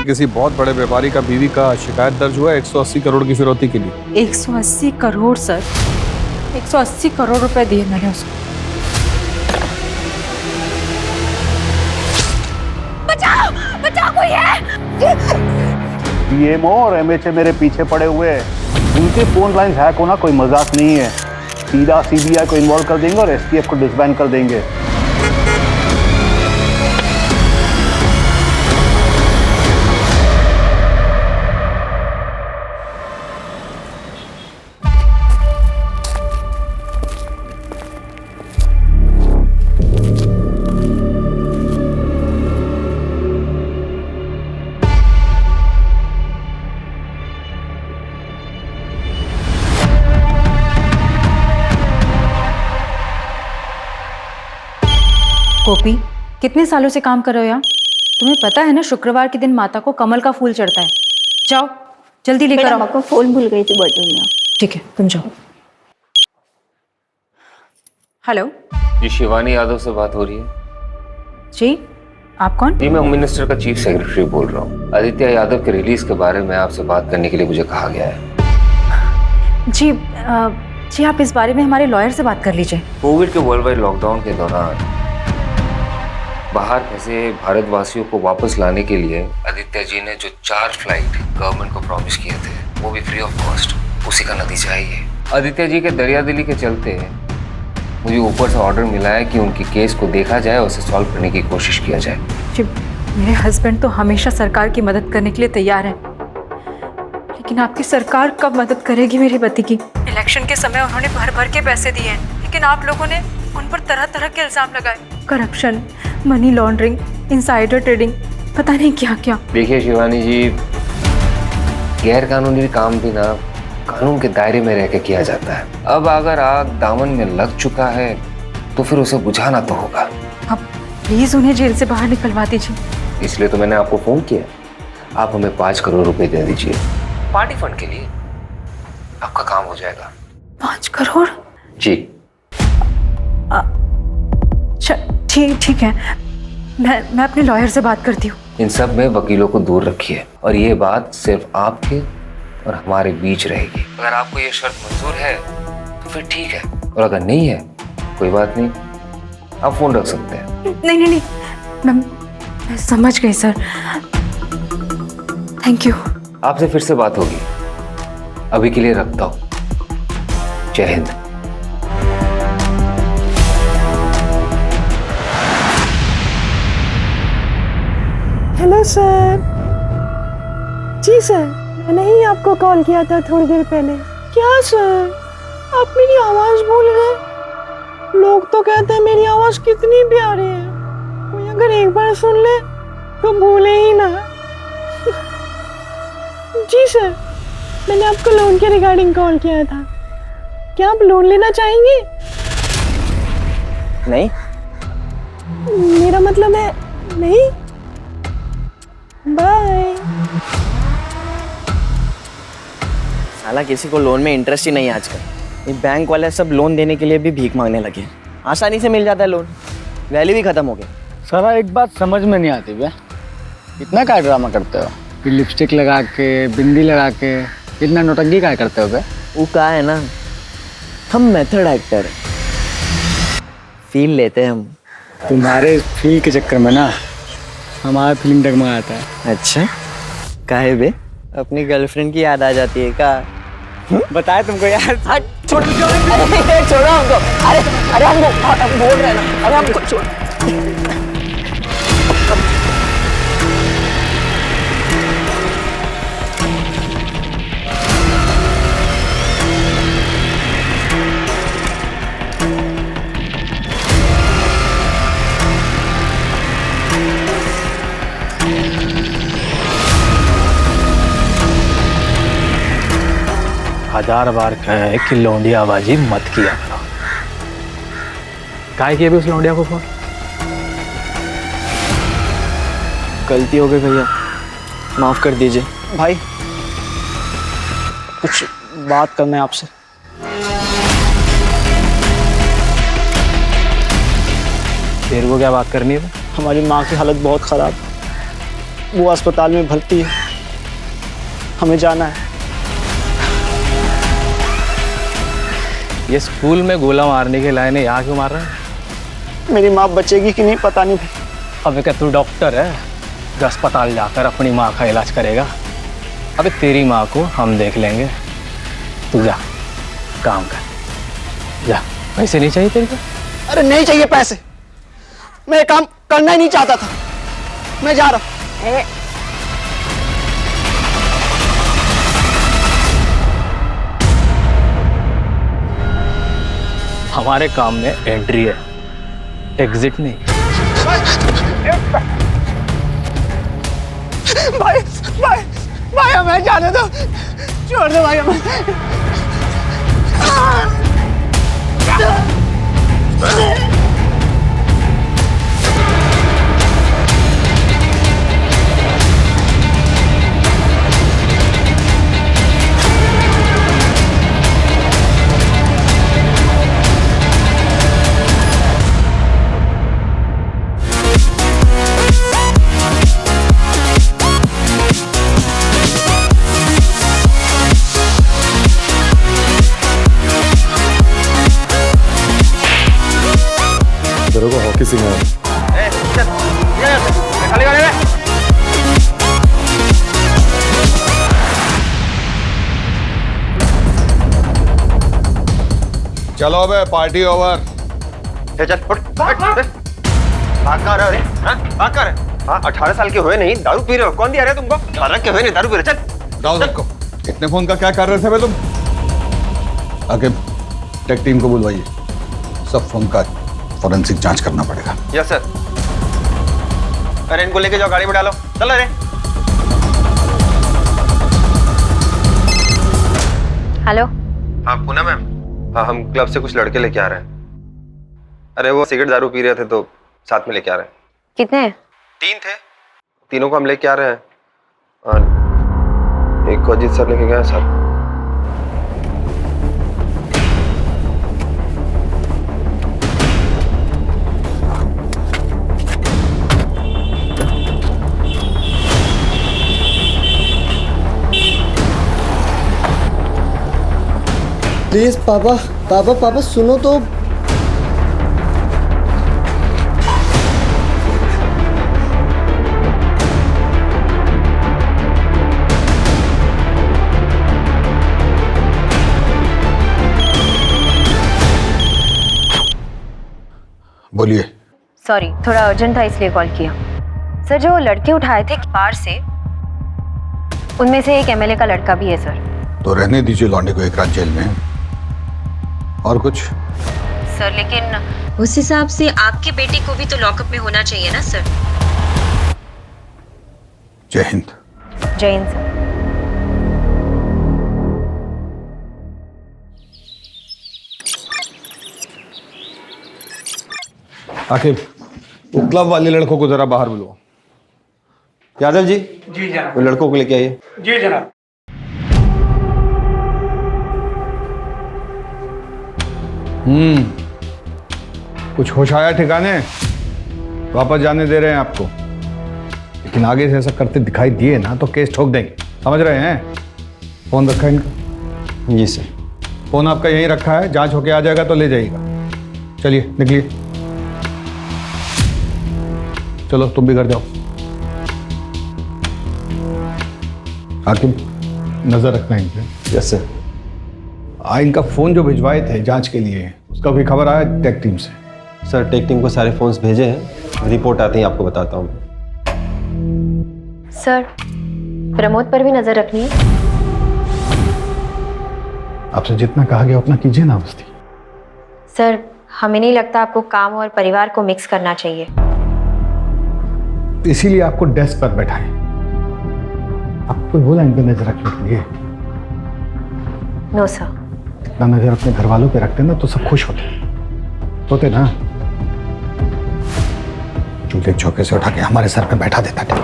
किसी बहुत बड़े व्यापारी का बीवी का शिकायत दर्ज हुआ है 180 करोड़ की फिरौती के लिए। 180 करोड़ सर, 180 करोड़ रुपए दिए मैंने उसको। बचाओ बचाओ, कोई है? डीएमओ और एमएचए मेरे पीछे पड़े हुए हैं। उनके फोन लाइन हैक होना कोई मजाक नहीं है। सीधा सीबीआई को इन्वॉल्व कर देंगे और एसटीएफ को डिसबैंड कर देंगे। गोपी, कितने सालों से काम कर रहे हो यहाँ? तुम्हें पता है ना शुक्रवार के दिन माता को कमल का फूल चढ़ता है। जाओ जल्दी लेकर आओ। को फोन भूल गई थी बर्थडे में। ठीक है तुम जाओ। हेलो जी, शिवानी यादव से बात हो रही है? जी, आप कौन? जी, मैं होम मिनिस्टर का चीफ सेक्रेटरी बोल रहा हूँ। आदित्य यादव के रिलीज के बारे में आपसे बात करने के लिए मुझे कहा गया है। जी आप इस बारे में हमारे लॉयर से बात कर लीजिए। कोविड के वर्ल्ड वाइड लॉकडाउन के दौरान बाहर फंसे भारतवासियों को वापस लाने के लिए आदित्य जी ने जो 4 फ्लाइट गवर्नमेंट को प्रॉमिस किए थे, वो भी फ्री ऑफ कॉस्ट, उसी का नतीजा है ये। आदित्य जी के दरियादिली के चलते मुझे ऊपर से ऑर्डर मिला है कि उनकी केस को देखा जाए और उसे सॉल्व करने की कोशिश किया जाए। जी, मेरे हस्बैंड तो हमेशा सरकार की मदद करने के लिए तैयार हैं, लेकिन आपकी सरकार कब मदद करेगी मेरे पति की? इलेक्शन के समय उन्होंने भर के पैसे दिए हैं, लेकिन आप लोगों ने उन पर तरह तरह के इल्जाम लगाए। Corruption, money laundering, insider trading, पता नहीं क्या क्या। देखिए शिवानी जी, गैर कानूनी काम भी ना कानून के दायरे में रह के किया जाता है। अब अगर आग दामन में लग चुका है तो फिर उसे बुझाना तो होगा। अब प्लीज उन्हें जेल से बाहर निकलवा दीजिए। इसलिए तो मैंने आपको फोन किया। आप हमें 5 करोड़ रुपए दे दीजिए पार्टी फंड के लिए, आपका काम हो जाएगा। 5 करोड़? जी ठीक है, मैं अपने लॉयर से बात करती हूँ। इन सब में वकीलों को दूर रखिए और ये बात सिर्फ आपके और हमारे बीच रहेगी। अगर आपको ये शर्त मंजूर है तो फिर ठीक है, और अगर नहीं है कोई बात नहीं, आप फोन रख सकते हैं। नहीं, मैं समझ गई सर, थैंक यू। आपसे फिर से बात होगी, अभी के लिए रखता हूँ। जय हिंद। Hello sir. जी सर, मैंने ही आपको कॉल किया था थोड़ी देर पहले। क्या सर, आप मेरी आवाज़ भूल गए? लोग तो कहते हैं मेरी आवाज़ कितनी प्यारी है, कोई अगर एक बार सुन ले तो भूले ही ना। जी सर, मैंने आपको लोन के रिगार्डिंग कॉल किया था। क्या आप लोन लेना चाहेंगे? नहीं, मेरा मतलब है नहीं। बाय। साला किसी को लोन में इंटरेस्ट ही नहीं है आजकल। ये बैंक वाले सब लोन देने के लिए भी भीख मांगने लगे। आसानी से मिल जाता है लोन, वैल्यू भी खत्म हो गया। सारा एक बात समझ में नहीं आती बे, इतना क्या ड्रामा करते हो? फिर लिपस्टिक लगा के, बिंदी लगा के इतना नौटंकी क्या करते हो बे? वो कहा है ना, हम मेथड एक्टर हैं, फील लेते हैं हम। तुम्हारे फील के चक्कर में ना हमारा फीलिंग डगमगाता है। अच्छा, काहे बे? अपनी गर्लफ्रेंड की याद आ जाती है का? बताए तुमको यार। छोड़ो हमको। अरे हमको बोल रहे हैं ना, अरे हमको छोड़। हजार बार कहे कि लौंडियाबाजी मत किया करो। काहे किए भी उस लौंडिया को फोन? गलती हो गई भैया, माफ कर दीजिए। भाई कुछ बात करना है आपसे। तेरे को क्या बात करनी है? हमारी माँ की हालत बहुत ख़राब। वो अस्पताल में भर्ती है, हमें जाना है। ये स्कूल में गोला मारने के लायक है, यहाँ क्यों मार रहा है? मेरी माँ बचेगी कि नहीं पता नहीं भाई। अबे क्या तू डॉक्टर है जो अस्पताल जाकर अपनी माँ का इलाज करेगा? अबे तेरी माँ को हम देख लेंगे, तू जा काम कर, जा। पैसे नहीं चाहिए तेरे को? अरे नहीं चाहिए पैसे, मैं ये काम करना ही नहीं चाहता था, मैं जा रहा हूँ। हमारे काम में एंट्री है, एग्जिट नहीं। भाई भाई भाई हमें जाने दो, छोड़ दो भाई हमें। तेरे को हॉकी सिंगर चलो अबे पार्टी ओवर। चल उठ, भाग कहाँ रहे? भाग कहाँ रहे? हाँ 18 साल के हुए नहीं, दारू पी रहे हो? कौन दिया रहे तुमको? 18 के हुए नहीं, दारू पी रहे? चल जाओ सबको। इतने फोन का क्या कर रहे थे बे तुम? आके टेक टीम को बुलवाइए, सब फोन का फॉरेंसिक जांच करना पड़ेगा। Yes sir. अरे इनको लेके जाओ, गाड़ी में डालो, चलो रे। हेलो। हाँ पूनम मैम, हाँ हम क्लब से कुछ लड़के लेके आ रहे हैं। अरे वो सिगरेट दारू पी रहे थे तो साथ में लेके आ रहे हैं। कितने हैं? 3 थे, तीनों को हम लेके आ रहे हैं। एक को अजीत सर लेके गए सर। प्लीज पापा पापा पापा सुनो तो। बोलिए। सॉरी, थोड़ा अर्जेंट था इसलिए कॉल किया। सर जो लड़के उठाए थे बाहर से, उनमें से एक एमएलए का लड़का भी है सर। तो रहने दीजिए लौंडे को एक रात जेल में। और कुछ? सर लेकिन उस हिसाब से आपकी बेटी को भी तो लॉकअप में होना चाहिए ना सर। जय हिंद। जय हिंद सर। आखिर वो क्लब वाले लड़कों को जरा बाहर बुलाओ। यादव जी। जी जनाब। वो लड़कों को लेके आइए। जी जनाब। कुछ होश आया ठिकाने? वापस जाने दे रहे हैं आपको, लेकिन आगे से ऐसा करते दिखाई दिए ना तो केस ठोक देंगे, समझ रहे हैं? फोन रखा है इनका? जी सर। फोन आपका यहीं रखा है, जांच होके आ जाएगा तो ले जाइएगा। चलिए निकलिए, चलो तुम भी घर जाओ। हाकिम नजर रखना इन पे। Yes sir. इनका फोन जो भिजवाए थे जांच के लिए, उसका भी खबर आया टेक टीम से? सर टेक टीम को सारे फोन्स भेजे हैं, रिपोर्ट आते ही आपको बताता हूँ। सर प्रमोद पर भी नजर रखनी है। आपसे जितना कहा गया उतना कीजिए ना बस्ती। सर हमें नहीं लगता आपको काम और परिवार को मिक्स करना चाहिए। इसीलिए आपको डेस्क पर बैठाएं। आपको बोला इन पे नजर रखने के लिए? No sir. इतना नजर अपने घर वालों पे रखते ना तो सब खुश होते ना। चूल्हे चौके से उठा के हमारे सर पे बैठा देता था।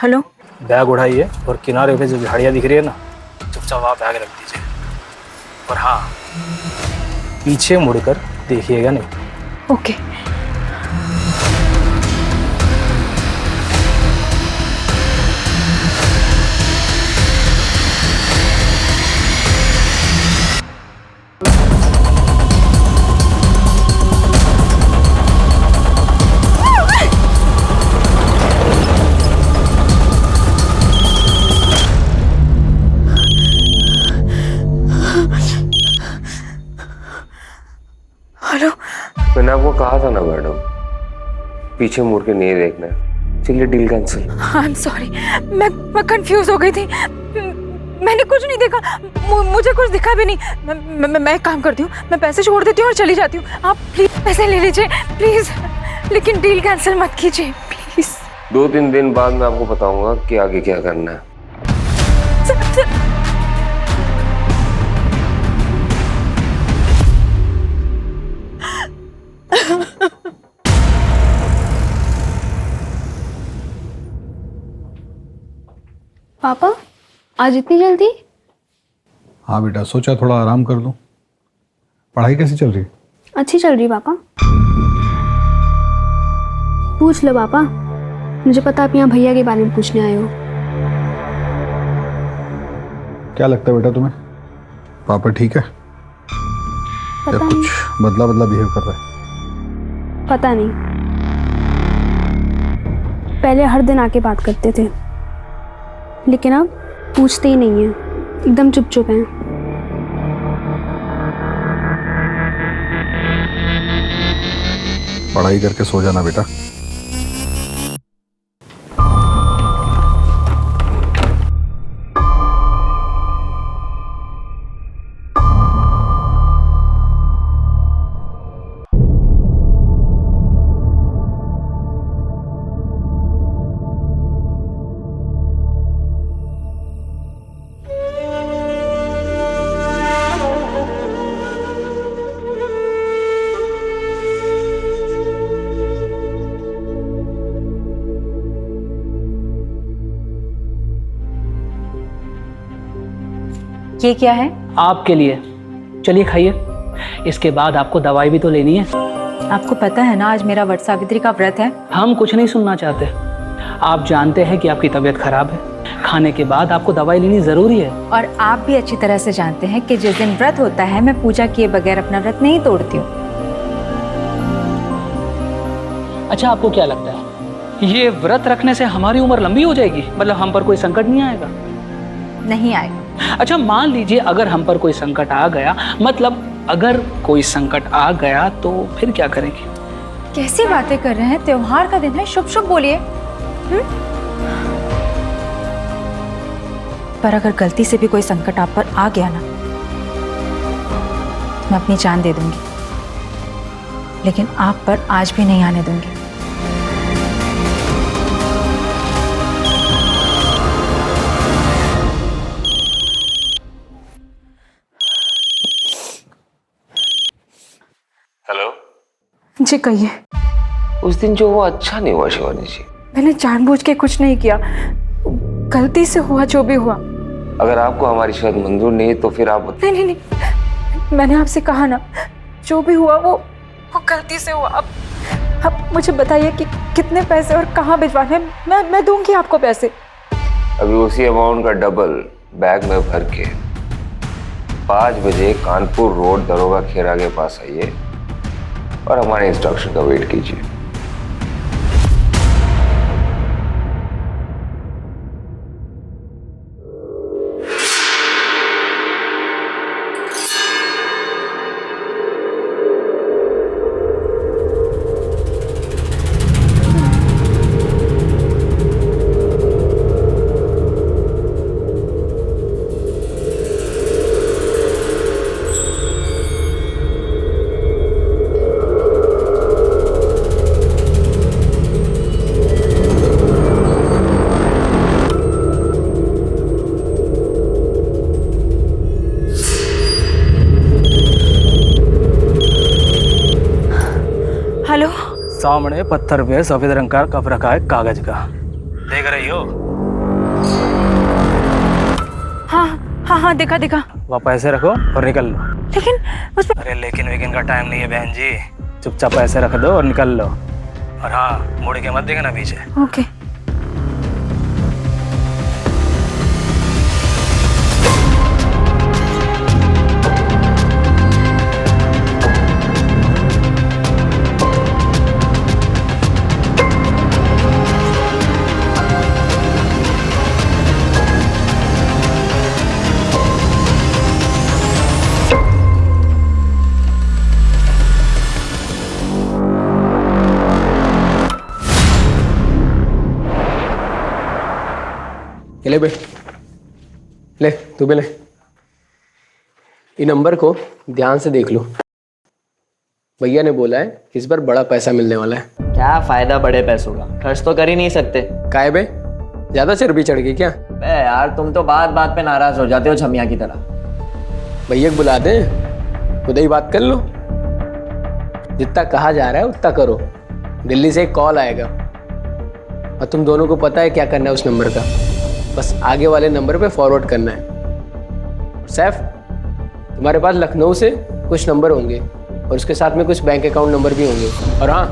हेलो। बैग उठाइए और किनारे पे जो झाड़ियाँ दिख रही है ना, चुपचाप आप बैग रख दीजिए। और हाँ, पीछे मुड़कर देखिएगा नहीं। ओके। हेलो। मैंने आपको कहा था ना मैडम, पीछे मुड़ के नहीं देखना है। चलिए deal cancel. I am sorry, मैं कंफ्यूज हो गई थी। मैंने कुछ नहीं देखा, मुझे कुछ दिखा भी नहीं। मैं एक काम करती हूँ, मैं पैसे छोड़ देती हूँ और चली जाती हूँ। आप प्लीज पैसे ले लीजिए प्लीज, लेकिन डील कैंसिल मत कीजिए प्लीज। 2-3 दिन बाद मैं आपको बताऊंगा कि आगे क्या करना है। पापा आज इतनी जल्दी? हाँ बेटा, सोचा थोड़ा आराम कर लूं। पढ़ाई कैसी चल रही? अच्छी चल रही पापा। पूछ लो पापा, मुझे पता आप यहाँ भैया के बारे में पूछने आए हो। क्या लगता है बेटा तुम्हें, पापा ठीक है या पता कुछ बदला बदला बिहेव कर रहा है? पता नहीं, पहले हर दिन आके बात करते थे, लेकिन अब पूछते ही नहीं है, एकदम चुप चुप हैं। पढ़ाई करके सो जाना बेटा। ये क्या है? आपके लिए, चलिए खाइए। इसके बाद आपको दवाई भी तो लेनी है। आपको पता है ना आज मेरा वट सावित्री का व्रत है। हम कुछ नहीं सुनना चाहते, आप जानते हैं कि आपकी तबीयत खराब है, खाने के बाद आपको दवाई लेनी जरूरी है। और आप भी अच्छी तरह से जानते हैं कि जिस दिन व्रत होता है मैं पूजा किए बगैर अपना व्रत नहीं तोड़ती हूँ। अच्छा, आपको क्या लगता है ये व्रत रखने से हमारी उम्र लंबी हो जाएगी? मतलब हम पर कोई संकट नहीं आएगा? नहीं आएगा। अच्छा, मान लीजिए अगर हम पर कोई संकट आ गया, मतलब अगर कोई संकट आ गया तो फिर क्या करेंगे? कैसी बातें कर रहे हैं, त्योहार का दिन है, शुभ शुभ बोलिए। पर अगर गलती से भी कोई संकट आप पर आ गया ना, मैं अपनी जान दे दूंगी, लेकिन आप पर आज भी नहीं आने दूंगी। हेलो जी कहिए। उस दिन जो हुआ अच्छा नहीं हुआ शिवानी जी। मैंने जानबूझ के कुछ नहीं किया, गलती से हुआ जो भी हुआ। अगर आपको हमारी शायद मंजूर नहीं तो फिर आप नहीं नहीं नहीं, मैंने आपसे कहा ना, जो भी हुआ वो गलती से हुआ। अब मुझे बताइए कि कितने पैसे और कहाँ भिजवाने हैं। मैं दूंगी आपको पैसे। अभी उसी अमाउंट का डबल बैग में भर के 5 बजे कानपुर रोड दरोगा खेरा के पास आइए और हमारे इंस्ट्रक्शन का वेट कीजिए। हेलो। सामने पत्थर पे सफेद रंग का कप रखा है कागज का, देख रही हो? हाँ देखा देखा। वहाँ पैसे रखो और निकल लो। लेकिन उस पर अरे लेकिन का टाइम नहीं है बहन जी, चुपचाप पैसे रख दो और निकल लो। और हाँ, मुड़ के मत देखना पीछे। ओके। ले बे, ले तू भी ले। ये नंबर को ध्यान से देख लो। भैया ने बोला है कि इस बार बड़ा पैसा मिलने वाला है। क्या फायदा बड़े पैसों का, खर्च तो कर ही नहीं सकते। काहे बे, ज्यादा चर्बी चढ़ गई क्या? बे यार, तुम तो बात बात पे नाराज हो जाते हो छमिया की तरह। भैया को बुला दे, खुद ही बात कर लो। जितना कहा जा रहा है उतना करो। दिल्ली से एक कॉल आएगा और तुम दोनों को पता है क्या करना है उस नंबर का। बस आगे वाले नंबर पे फॉरवर्ड करना है। सैफ, तुम्हारे पास लखनऊ से कुछ नंबर होंगे और उसके साथ में कुछ बैंक अकाउंट नंबर भी होंगे। और हाँ,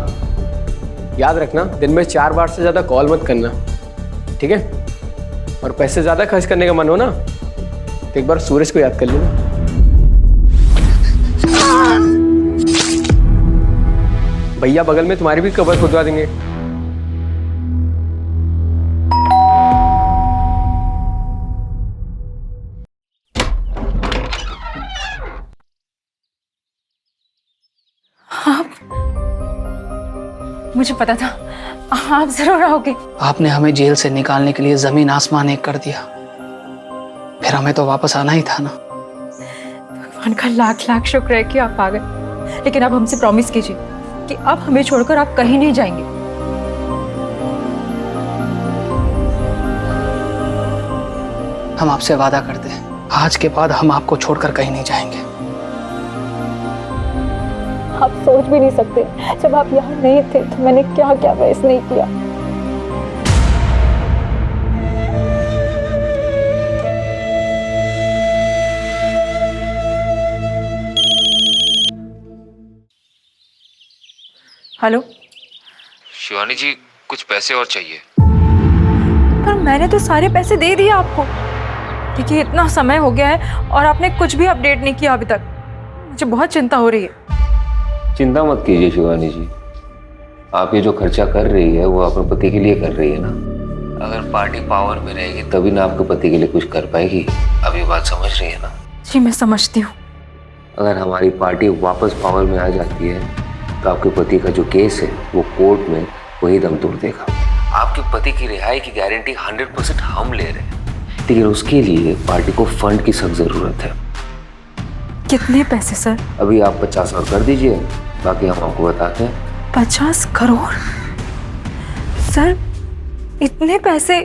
याद रखना दिन में 4 बार से ज़्यादा कॉल मत करना, ठीक है? और पैसे ज़्यादा खर्च करने का मन हो ना तो एक बार सूरज को याद कर लेना। भैया बगल में तुम्हारी भी कबर खुदवा देंगे। मुझे पता था आप जरूर आओगे। आपने हमें जेल से निकालने के लिए जमीन आसमान एक कर दिया, फिर हमें तो वापस आना ही था ना। भगवान का लाख लाख शुक्र है कि आप आ गए। लेकिन आप हमसे प्रॉमिस कीजिए कि अब हमें छोड़कर आप कहीं नहीं जाएंगे। हम आपसे वादा करते हैं, आज के बाद हम आपको छोड़कर कहीं नहीं जाएंगे। आप सोच भी नहीं सकते, जब आप यहाँ नहीं थे तो मैंने क्या क्या फेस नहीं किया। हेलो शिवानी जी, कुछ पैसे और चाहिए। पर मैंने तो सारे पैसे दे दिए आपको। देखिए, इतना समय हो गया है और आपने कुछ भी अपडेट नहीं किया अभी तक। मुझे बहुत चिंता हो रही है। चिंता मत कीजिए शिवानी जी, आप ये जो खर्चा कर रही है वो अपने पति के लिए कर रही है ना। अगर पार्टी पावर में रहेगी तभी ना आपके पति के लिए कुछ कर पाएगी। अब ये बात समझ रही है ना? जी मैं समझती हूँ। अगर हमारी पार्टी वापस पावर में आ जाती है तो आपके पति का जो केस है वो कोर्ट में वही दम तोड़ देगा। आपके पति की रिहाई की गारंटी 100% हम ले रहे हैं, लेकिन उसके लिए पार्टी को फंड की सख्त जरूरत है। कितने पैसे सर? अभी आप 50 और कर दीजिए, बाकी हम आपको बताते हैं। 50 करोड़? सर इतने पैसे,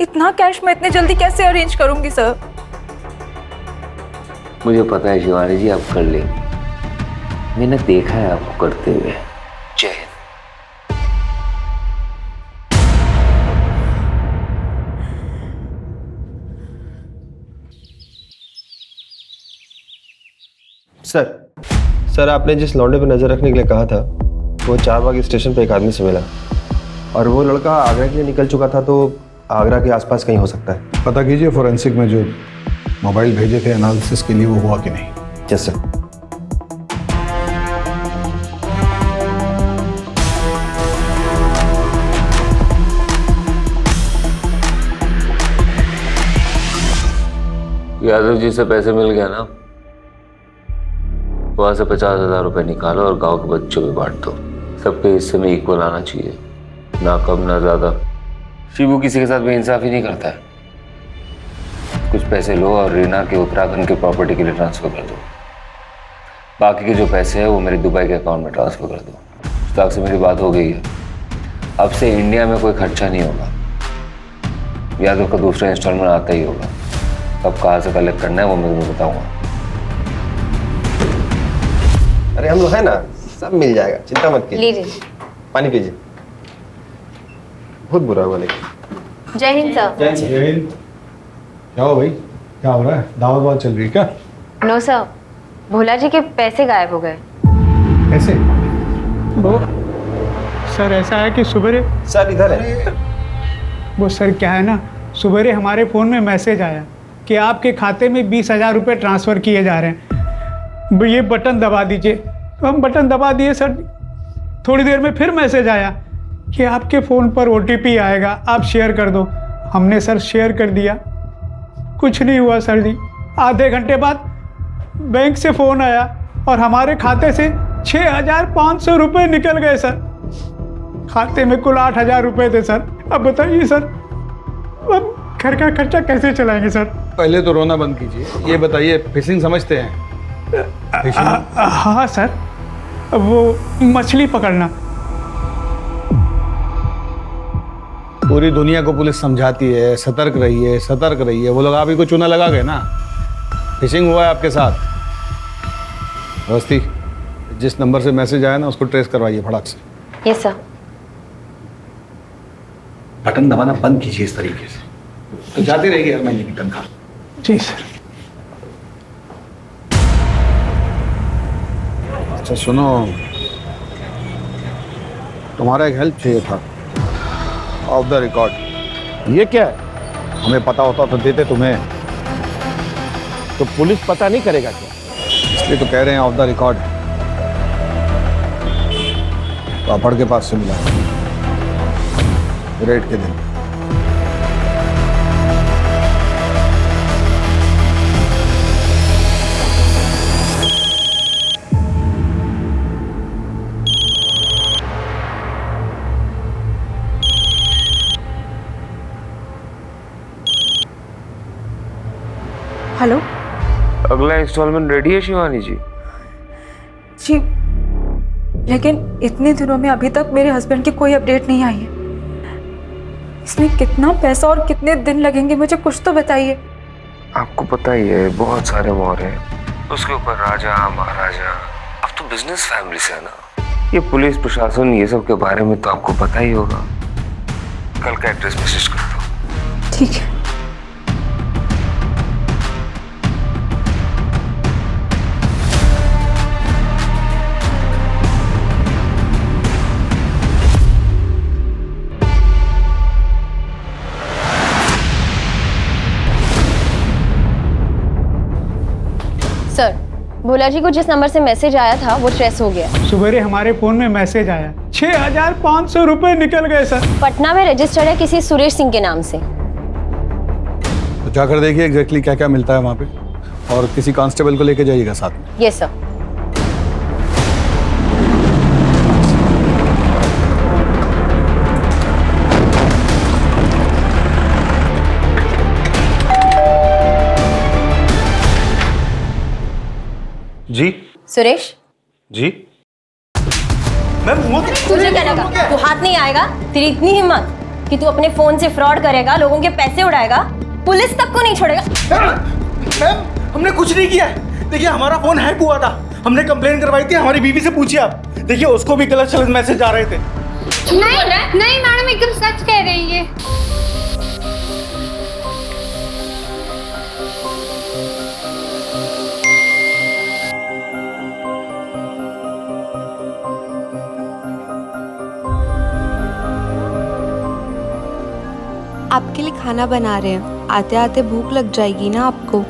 इतना कैश मैं इतने जल्दी कैसे अरेंज करूंगी सर? मुझे पता है शिवानी जी, आप कर लेंगे। मैंने देखा है आपको करते हुए। जय हिंद। सर आपने जिस लौंडे पर नजर रखने के लिए कहा था वो चारबाग स्टेशन पे एक आदमी से मिला और वो लड़का आगरा के लिए निकल चुका था, तो आगरा के आसपास कहीं हो सकता है। पता कीजिए फोरेंसिक में जो मोबाइल भेजे थे एनालिसिस के लिए वो हुआ कि नहीं। Yes sir. यादव जी से पैसे मिल गया ना, वहां से 50,000 रुपए निकालो और गांव के बच्चों में बांट दो। सबके हिस्से में इक्वल आना चाहिए, ना कम ना ज्यादा। शिबू किसी के साथ बेइंसाफी नहीं करता है। कुछ पैसे लो और रीना के उत्तराखंड के प्रॉपर्टी के लिए ट्रांसफर कर दो। बाकी के जो पैसे हैं वो मेरे दुबई के अकाउंट में ट्रांसफर कर दो। मुश्ताक से मेरी बात हो गई है, अब से इंडिया में कोई खर्चा नहीं होगा। यादव का दूसरा इंस्टॉलमेंट आता ही होगा। कब कहाँ से कलेक्ट करना है वो मैं तुम्हें बताऊंगा। अरे हम लोग है ना, सब मिल जाएगा, चिंता मत कीजिए। लीजिए। पानी पीजिए। बहुत बुरा हुआ लेकिन। जय हिंद सर। जय हिंद। क्या हो भाई, क्या हो रहा है? दावत वावत चल रही है क्या? नो सर, भोला जी के पैसे गायब हो गए। कैसे? वो सर ऐसा है कि सुबह सर इधर है। वो सर क्या है ना, सुबह हमारे फ़ोन में मैसेज आया कि आपके खाते में 20,000 रुपये ट्रांसफ़र किए जा रहे हैं, ये बटन दबा दीजिए। तो हम बटन दबा दिए सर। थोड़ी देर में फिर मैसेज आया कि आपके फ़ोन पर OTP आएगा, आप शेयर कर दो। हमने सर शेयर कर दिया, कुछ नहीं हुआ सर जी। आधे घंटे बाद बैंक से फ़ोन आया और हमारे खाते से 6,500 रुपये निकल गए सर। खाते में कुल 8,000 रुपये थे सर। अब बताइए सर, अब घर का खर्चा कैसे चलाएंगे सर? पहले तो रोना बंद कीजिए। ये बताइए, फिशिंग समझते हैं? हाँ सर, वो मछली पकड़ना। पूरी दुनिया को पुलिस समझाती है सतर्क रहिए सतर्क रहिए। वो लोग आप ही को चूना लगा गए ना। फिशिंग हुआ है आपके साथ। अवस्थी, जिस नंबर से मैसेज आया ना उसको ट्रेस करवाइए फटाक से। Yes sir. बटन दबाना बंद कीजिए इस तरीके से, तो जाती रहेगी हर महीने की तनख्वाह। जी सर। अच्छा सुनो, तुम्हारा एक हेल्प चाहिए था, ऑफ द रिकॉर्ड। ये क्या है? हमें पता होता तो देते तुम्हें। तो पुलिस पता नहीं करेगा क्या? इसलिए तो कह रहे हैं ऑफ द रिकॉर्ड। पापड़ के पास से मिला रेड के दिन। हेलो अगला इंस्टॉलमेंट रेडी है शिवानी जी? जी, लेकिन इतने दिनों में अभी तक मेरे हस्बैंड की कोई अपडेट नहीं आई है। इसमें कितना पैसा और कितने दिन लगेंगे, मुझे कुछ तो बताइए। आपको पता ही है बहुत सारे मोहर हैं, उसके ऊपर राजा महाराजा। अब तो बिजनेस फैमिली से है ना, ये पुलिस प्रशासन ये सब के बारे में तो आपको पता ही होगा। कल का एड्रेस मैसेज कर दो। ठीक है। सर, भोला जी को जिस नंबर से मैसेज आया था वो ट्रेस हो गया। सुबह हमारे फ़ोन में मैसेज आया, 6,500 रुपये निकल गए सर। पटना में रजिस्टर्ड है किसी सुरेश सिंह के नाम से। तो जाकर देखिए एग्जैक्टली क्या क्या मिलता है वहाँ पे, और किसी कांस्टेबल को लेके जाइएगा साथ में। Yes sir. जी सुरेश जी। तुझे क्या लगा तू हाथ नहीं आएगा? तेरी इतनी हिम्मत कि तू अपने फोन से फ्रॉड करेगा, लोगों के पैसे उड़ाएगा, पुलिस तक को नहीं छोड़ेगा। मैम, हमने कुछ नहीं किया है। देखिए हमारा फोन हैक हुआ था, हमने कंप्लेन करवाई थी। हमारी बीवी से पूछिए आप, देखिए उसको भी गलत सलत मैसेज आ रहे थे। नहीं मैडम, एकदम सच कह रही है। आपके लिए खाना बना रहे हैं, आते आते भूख लग जाएगी ना आपको।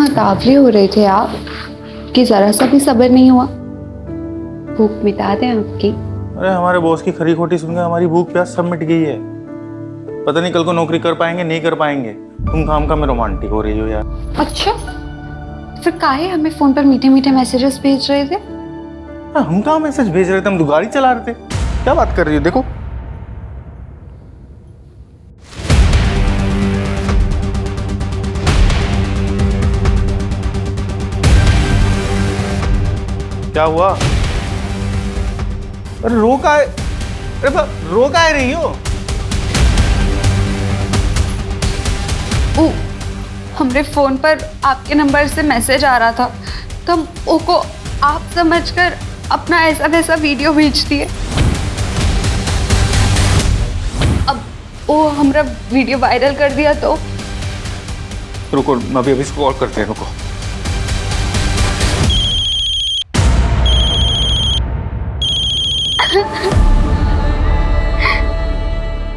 उतावले हो रहे थे आप कि जरा सा भी सब्र नहीं हुआ? भूख मिटा दें आपकी? अरे हमारे बॉस की खरी खोटी सुनकर हमारी भूख प्यास सब मिट गई है। पता नहीं कल को नौकरी कर पाएंगे नहीं कर पाएंगे। तुम काम में रोमांटिक हो रही हो यार। अच्छा, फिर काहे हमें फोन पर मीठे मीठे मैसेजेस भेज रहे थे? हम कहाँ मैसेज भेज रहे थे, हम तो गाड़ी चला रहे थे। क्या बात कर रही हो? देखो क्या हुआ? अरे रो का है? अरे रो का है रही हो? हमरे फोन पर आपके नंबर से मैसेज आ रहा था तो हम को आप समझकर अपना ऐसा वैसा वीडियो भेज दिए। अब वो हमारा वीडियो वायरल कर दिया तो रुको, अभी इसको कॉल करते हैं। रुको,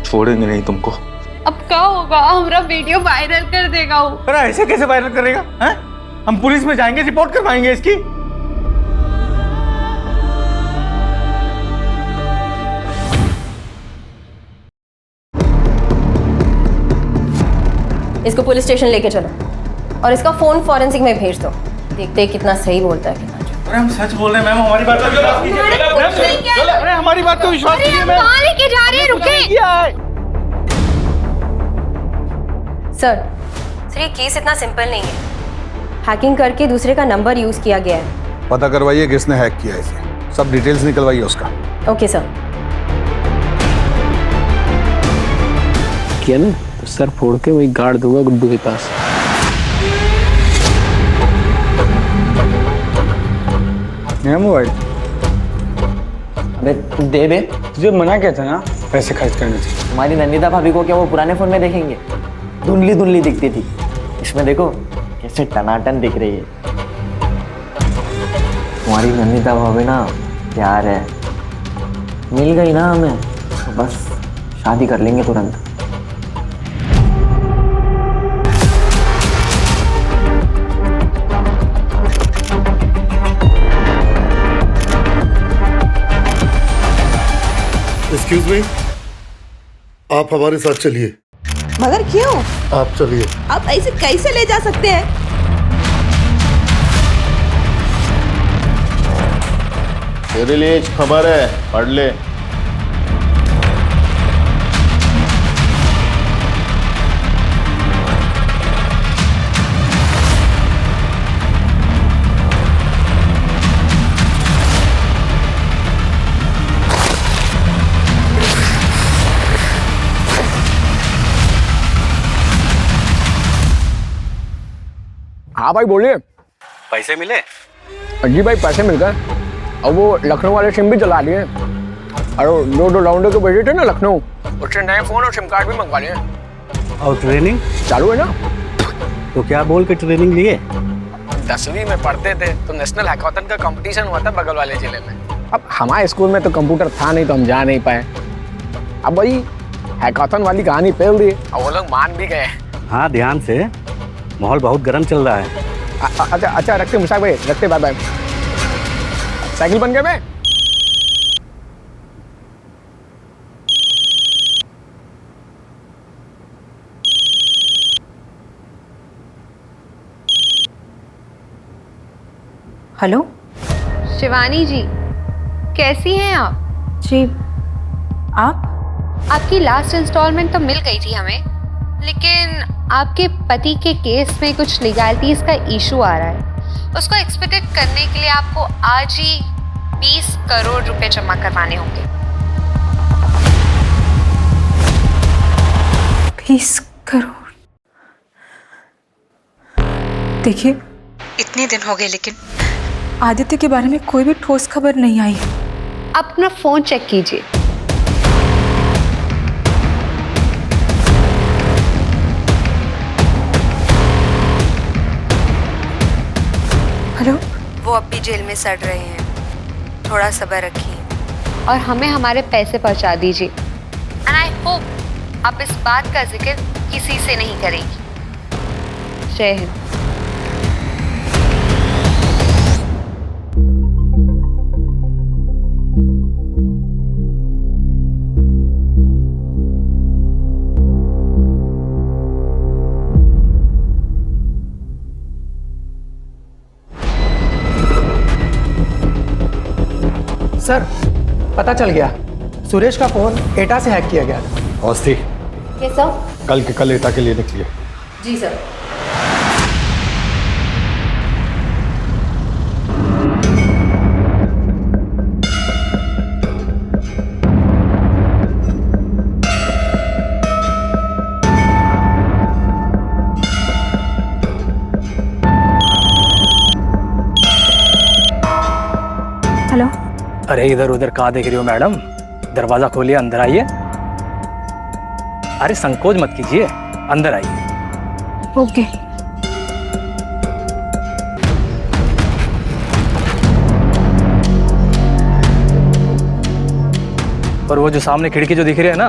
छोड़ेंगे नहीं तुमको। अब क्या होगा? हमारा वीडियो वायरल कर देगा वो। अरे ऐसे कैसे वायरल करेगा? हैं? हम पुलिस में जाएंगे, रिपोर्ट करवाएंगे इसकी। इसको पुलिस स्टेशन लेके चलो और इसका फोन फॉरेंसिक में भेज दो। देखते हैं कितना सही बोलता है कितना झूठ। अरे हम सच बोल रहे हैं मैम, हमारी बात का विश्वास कीजिए। अरे हमारी बात का विश्वास कीजिए मैम। कहां लेके जा रहे हैं? रुके सर, ये केस इतना सिंपल नहीं है। हैकिंग करके दूसरे का नंबर यूज किया गया है। पता करवाइए किसने हैक किया इसे, सब डिटेल्स निकलवाइए उसका। Okay sir. किया ना तो सर फोड़ के वही गाड़ दूंगा गुड्डू के पास। मोबाइल अबे दे दे, तुझे मना किया था ना पैसे खर्च करने से। तुम्हारी नंदिता भाभी को क्या वो पुराने फोन में देखेंगे? धुंधली धुंधली दिखती थी, इसमें देखो कैसे टनाटन दिख रही है। तुम्हारी नंदिता भाभी ना प्यार है, मिल गई ना हमें तो बस शादी कर लेंगे तुरंत। एक्सक्यूज मी, आप हमारे साथ चलिए। मगर क्यों? आप चलिए। आप ऐसे कैसे ले जा सकते हैं? तेरे लिए एक खबर है, पढ़ ले। हाँ भाई बोलिए। पैसे मिले? जी भाई पैसे मिल गए, अब वो लखनऊ वाले सिम भी चला लिए और दो राउंडर के भेजे थे ना लखनऊ, उससे नए फोन और सिम कार्ड भी मंगवा लिए। और ट्रेनिंग चालू है ना? तो क्या बोल के ट्रेनिंग लिए? 10वीं में पढ़ते थे तो नेशनल हैकाथन का कंपटीशन हुआ था बगल वाले जिले में। अब हमारे स्कूल में तो कंप्यूटर था नहीं तो हम जा नहीं पाए। अब वही हैकाथन वाली कहानी फैल दी और वो लोग मान भी गए। हाँ ध्यान से, माहौल बहुत गर्म चल रहा है। अच्छा रखते मुशाक भाई, रखते, बाय बाय। साइकिल बन गए मैं। हेलो शिवानी जी, कैसी हैं आप? जी, आप? आपकी लास्ट इंस्टॉलमेंट तो मिल गई थी हमें, लेकिन आपके पति के केस में कुछ लीगैलिटीज का इशू आ रहा है। उसको एक्सपेक्टेड करने के लिए आपको आज ही 20 करोड़ रुपए जमा करवाने होंगे। 20 करोड़? देखिए, इतने दिन हो गए लेकिन आदित्य के बारे में कोई भी ठोस खबर नहीं आई है। अपना फोन चेक कीजिए। हेलो, वो अब भी जेल में सड़ रहे हैं, थोड़ा सब्र रखिए और हमें हमारे पैसे पहुंचा दीजिए। एंड आई होप आप इस बात का जिक्र किसी से नहीं करेंगी। जय हिंद। सर पता चल गया, सुरेश का फोन एटा से हैक किया गया था। अवस्थी, कैसा? कल के कल एटा के लिए निकलिए। जी सर। हेलो। अरे इधर उधर कहाँ देख रही हो मैडम? दरवाजा खोलिए, अंदर आइए। अरे संकोच मत कीजिए, अंदर आइए। ओके। और वो जो सामने खिड़की जो दिख रही है ना,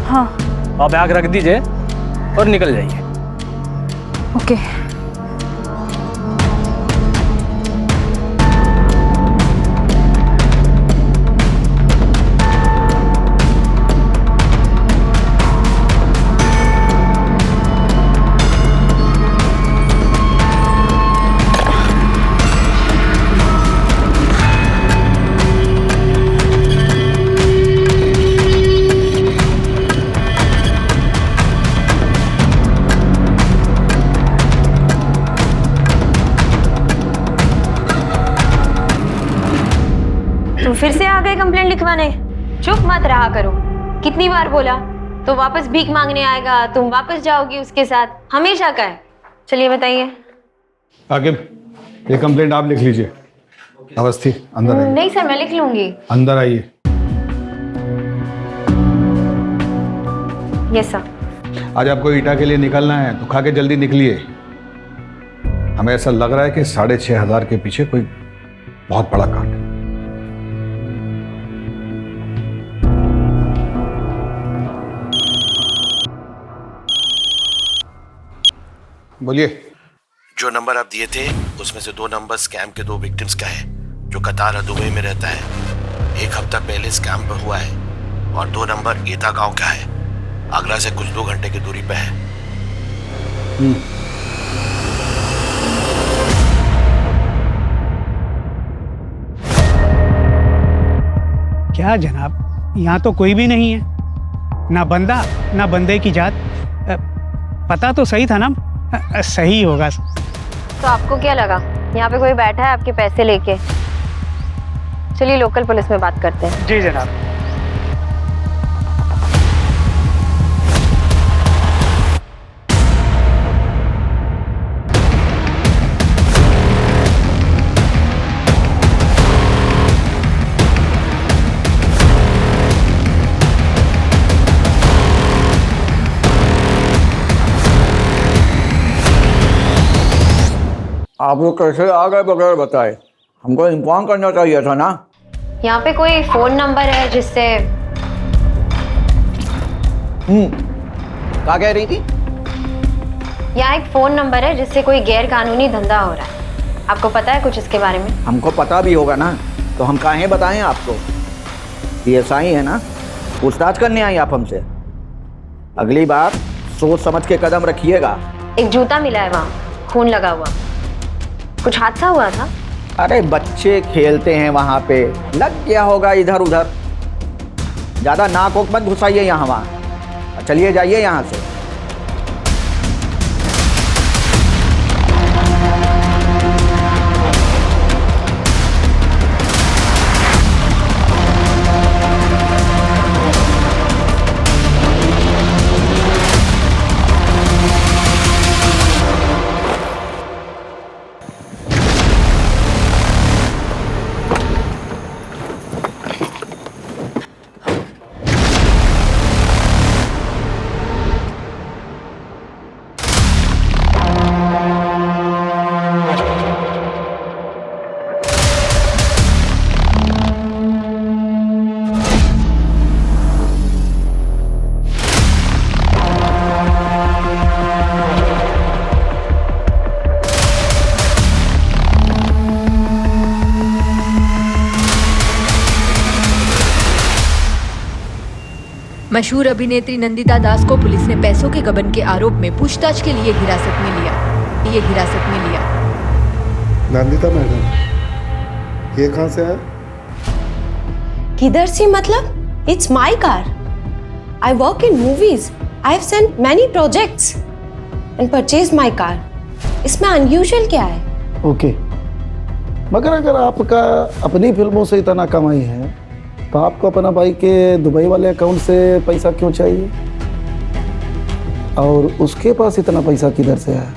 हाँ। आप बैग रख दीजिए और निकल जाइए। ओके। तुम फिर से आ गए कंप्लेंट लिखवाने? चुप मत रहा करो। कितनी बार बोला तो वापस भीख मांगने आएगा, तुम वापस जाओगी उसके साथ, हमेशा का है। चलिए बताइए। आकिब, ये कंप्लेंट आप लिख लीजिए। अवस्थी, अंदर आइए। नहीं सर, मैं लिख लूंगी। अंदर आइए। Yes sir. आज आपको ईटा के लिए निकलना है तो खा के जल्दी निकलिए। हमें ऐसा लग रहा है कि 6,500 के पीछे कोई बहुत बड़ा कांड है। बोलिए। जो नंबर आप दिए थे उसमें से 2 नंबर स्कैम के 2 विक्टिम्स का है, जो कतार और दुबई में रहता है। 1 हफ्ता पहले स्कैम पर हुआ है। और 2 नंबर एटा गांव का है, आगरा से कुछ 2 घंटे की दूरी पे है। क्या जनाब, यहाँ तो कोई भी नहीं है, ना बंदा ना बंदे की जात। पता तो सही था ना? सही होगा। तो आपको क्या लगा यहाँ पे कोई बैठा है आपके पैसे लेके? चलिए लोकल पुलिस में बात करते हैं। जी जनाब। आप लोग कैसे आ गए बगैर बताए? हमको इन्फॉर्म करना चाहिए था ना। यहाँ पे कोई फोन नंबर है जिससे? क्या कह रही थी? यहाँ एक फोन नंबर है जिससे कोई गैर कानूनी धंधा हो रहा है। आपको पता है कुछ इसके बारे में? हमको पता भी होगा ना, तो हम काहे बताएं आपको? PSI है ना, पूछताछ करने आई आप हमसे। अगली बार सोच समझ के कदम रखिएगा। एक जूता मिला है वहाँ, खून लगा हुआ। कुछ हादसा हुआ था? अरे बच्चे खेलते हैं वहाँ पे, लग गया होगा इधर उधर। ज़्यादा नाक वोक मत घुसाइए यहाँ वहाँ। चलिए जाइए यहाँ से। मशहूर अभिनेत्री नंदिता दास को पुलिस ने पैसों के गबन के आरोप में पूछताछ के लिए हिरासत में लिया। नंदिता मैडम, ये कहाँ से आया? किधर से मतलब? It's my car. I work in movies. I have sent many projects and purchase my car. इसमें अनयूजुअल क्या है? ओके, मगर अगर आपका अपनी फिल्मों से इतना कमाई है तो आपको अपना भाई के दुबई वाले अकाउंट से पैसा क्यों चाहिए? और उसके पास इतना पैसा किधर से है?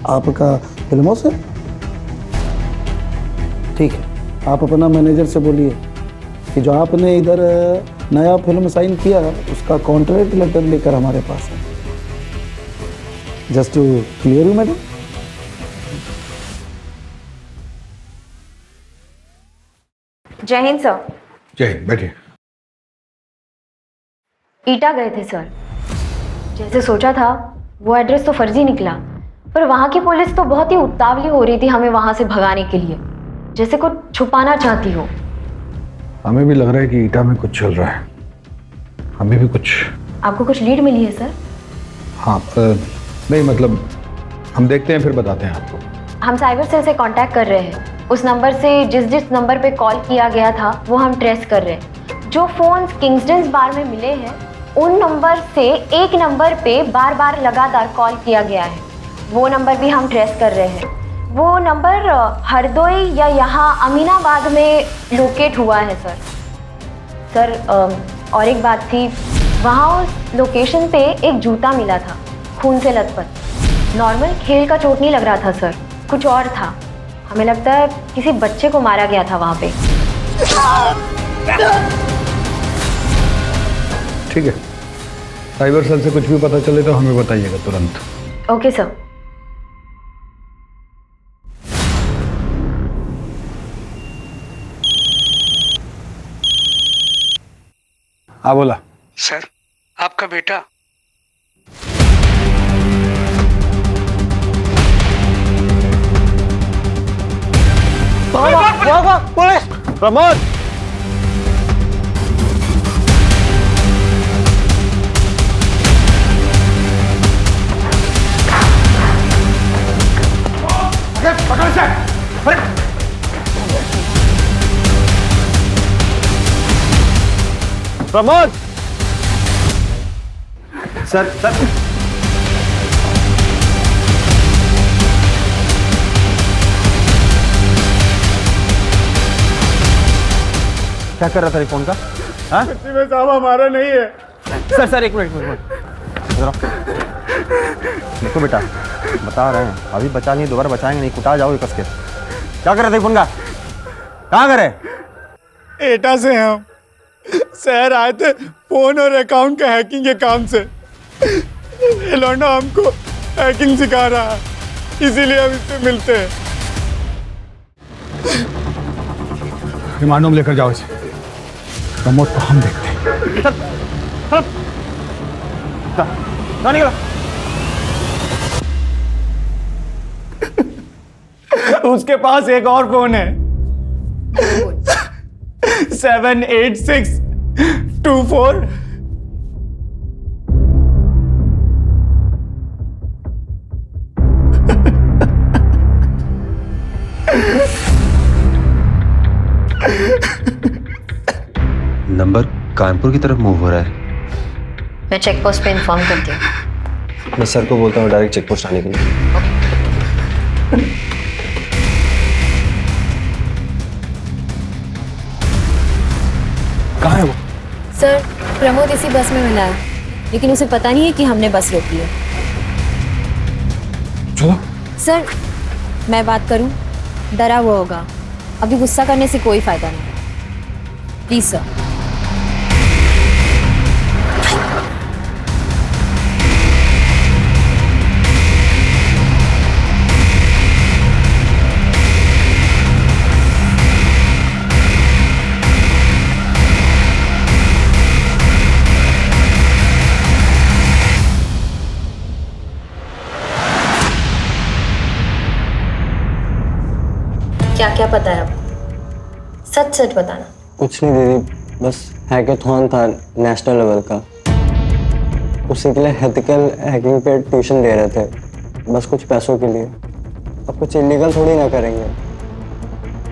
आपका फिल्मों से? ठीक है, आप अपना मैनेजर से बोलिए कि जो आपने इधर नया फिल्म साइन किया उसका कॉन्ट्रैक्ट लेटर लेकर हमारे पास है. Just to clear you madam. Jai Hind sir. जय हिंद, बैठिए. ईटा गए थे सर. जैसे सोचा था वो एड्रेस तो फर्जी निकला, पर वहाँ की पुलिस तो बहुत ही उतावली हो रही थी हमें वहाँ से भगाने के लिए, जैसे कुछ छुपाना चाहती हो. हमें भी लग रहा है कि ईटा में कुछ चल रहा है. हमें भी कुछ. आपको कुछ लीड मिली है सर? हाँ, नहीं मतलब हम देखते हैं फिर बताते हैं आपको. हम साइबर सेल से कांटेक्ट कर रहे हैं. उस नंबर से जिस नंबर पे कॉल किया गया था वो हम ट्रेस कर रहे हैं. जो फोन्स किंग्सटन बार में मिले हैं उन नंबर से एक नंबर पे बार बार लगातार कॉल किया गया है. वो नंबर भी हम ट्रेस कर रहे हैं. वो नंबर हरदोई या यहाँ अमीनाबाद में लोकेट हुआ है सर. सर और एक बात थी, वहाँ उस लोकेशन पे एक जूता मिला था खून से लथपथ. नॉर्मल खेल का चोट नहीं लग रहा था सर, कुछ और था. हमें लगता है किसी बच्चे को मारा गया था वहाँ पे. ठीक है, साइबर सेल से कुछ भी पता चले तो हमें बताइएगा तुरंत. Okay sir. हाँ बोला. सर, आपका बेटा. पुलिस! प्रमोद! पकड़ से. प्रमोद! सर सर क्या कर रहा था फोन का? हाँ? में साहब हमारा नहीं है. सर सर एक मिनट. देखो बेटा, बता रहे हैं अभी बचा नहीं, दोबारा बचाएंगे नहीं, कुटा जाओगे कस के. क्या कर रहे थे फोन का? कहाँ करे? एटा से हम शहर आए थे फोन और अकाउंट का हैकिंग के काम से. ये लौंडा हमको हैकिंग सिखा रहा है, इसीलिए हम इससे मिलते हैं. रिमांड होम लेकर जाओ इसे. प्रमोद को हम देखते हैं. उसके पास एक और फोन है. 78624. नंबर कानपुर की तरफ मूव हो रहा है. मैं चेक पोस्ट पे इन्फॉर्म करती हूँ. मैं सर को बोलता हूँ डायरेक्ट चेक पोस्ट आने के लिए. कहाँ है वो? सर, प्रमोद इसी बस में मिला है, लेकिन उसे पता नहीं है कि हमने बस रोकी है. चलो. सर, मैं बात करूं? डरा हुआ होगा. अभी गुस्सा करने से कोई फायदा नहीं. Please sir. क्या क्या पता है आपको? सच सच बताना. कुछ नहीं दीदी, बस हैकेथॉन था नेशनल लेवल का, उसी के लिए एथिकल हैकिंग पे ट्यूशन दे रहे थे, बस कुछ पैसों के लिए. अब कुछ इलीगल थोड़ी ना करेंगे.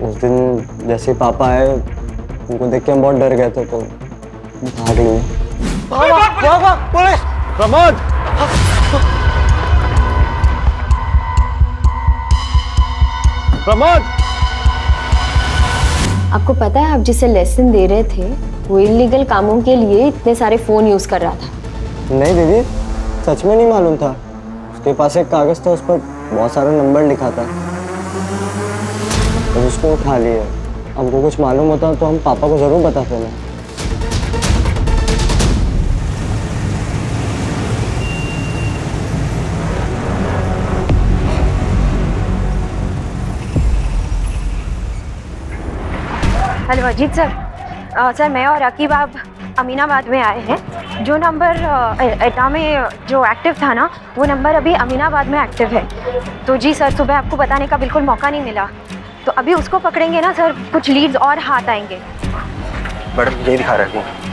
उस दिन जैसे पापा आए उनको देख के हम बहुत डर गए थे तो भाग लिए। पुलिस! प्रमोद! प्रमोद! आपको पता है आप जिसे लेसन दे रहे थे वो इलीगल कामों के लिए इतने सारे फ़ोन यूज़ कर रहा था। नहीं दीदी, सच में नहीं मालूम था। उसके पास एक कागज़ था, उस पर बहुत सारा नंबर लिखा था, तो उसको उठा लिए। हमको कुछ मालूम होता तो हम पापा को ज़रूर बताते ना। Hello Ajit sir. सर मैं और रकीब आप अमीनाबाद में आए हैं। जो नंबर एटा में जो एक्टिव था ना, वो नंबर अभी अमीनाबाद में एक्टिव है। तो जी सर, सुबह आपको बताने का बिल्कुल मौका नहीं मिला, तो अभी उसको पकड़ेंगे ना सर, कुछ लीड्स और हाथ आएंगे। मैडम यही दिखा रहा है।